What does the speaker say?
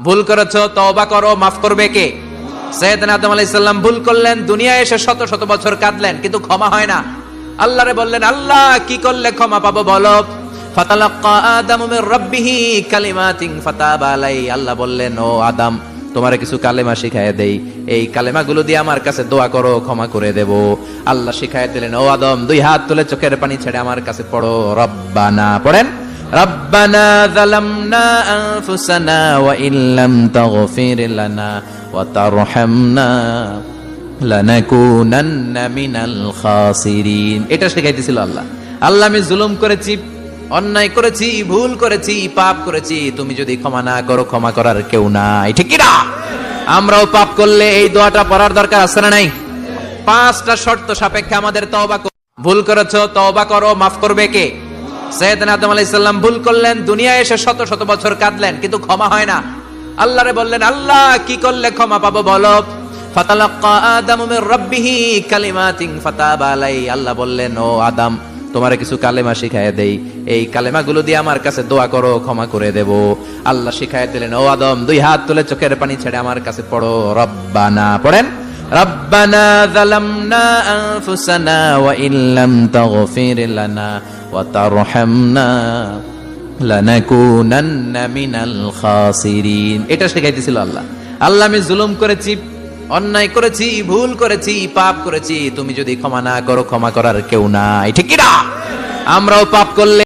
ভুল করেছো, তওবা করো, মাফ করবে কে? সাইয়েদনা আদম আলাইহিস সালাম ভুল করলেন, দুনিয়ায় এসে শত শত বছর কাঁদলেন, কিন্তু ক্ষমা হয় না। আল্লাহরে বললেন, আল্লাহ কি করলে ক্ষমা পাবো বলো? ফাতালাক্কা আদামু মির রাব্বিহি কালিমাতিন ফাতাবা আলাইহি। আল্লাহ বললেন, ও আদম, তোমারে কিছু কালেমা শিখায় দেই, এই কালেমাগুলো দিয়ে আমার কাছে দোয়া করো, ক্ষমা করে দেব। আল্লাহ শিখায় দিলেন, ও আদম, দুই হাত তুলে চোখের পানি ছেড়ে আমার কাছে পড়ো, রব্বানা পড়েন। রব্বানা যালামনা আনফুসানা ওয়া ইল্লাম তাগফির লানা ওয়া তারহামনা লানাকুনান্না মিনাল খাসিরিন। এটা শিখাইতেছিল আল্লাহ। আল্লাহ, আমি জুলুম করেছি, অন্যায় করেছি, ভুল করেছি, পাপ করেছি, তুমি যদি ক্ষমা না করো, ক্ষমা করার কেউ নাই, ঠিক কি না? আমরাও পাপ করলে এই দোয়াটা পড়ার দরকার আছে না নাই? 5টা শর্ত সাপেক্ষে আমাদের তওবা। ভুল করেছো, তওবা করো, মাফ করবে কে? সাইয়েদনা আদম আলাইহিস সালাম ভুল করলেন, দুনিয়ায় এসে শত শত বছর কাঁদলেন, কিন্তু ক্ষমা হয় না। আল্লাহরে বললেন, আল্লাহ কি করলে ক্ষমা পাবো বলো? ফাতালাক্কা আদামু মির রাব্বিহি কালিমাতিন ফাতাবা আলাইহি। আল্লাহ বললেন, ও আদম, তোমারে কিছু কালেমা শিখায় দেই, এই কালেমাগুলো দিয়ে আমার কাছে দোয়া করো, ক্ষমা করে দেব। আল্লাহ শিখায় দিলেন, ও আদম, দুই হাত তুলে চোখের পানি ছেড়ে আমার কাছে পড়ো, রব্বানা পড়েন। রব্বানা যালামনা আনফুসানা ওয়া ইল্লাম তাগফির লানা ওয়া তারহামনা লানাকুনান্না মিনাল খাসিরিন। এটা শিখাইতেছিল আল্লাহ। আল্লাহ, আমি জুলুম করেছি, অন্যায় করেছি, ভুল করেছি, পাপ করেছি, তুমি যদি ক্ষমা না করো, ক্ষমা করার কেউ নাই, ঠিক কি না? আমরাও পাপ করলে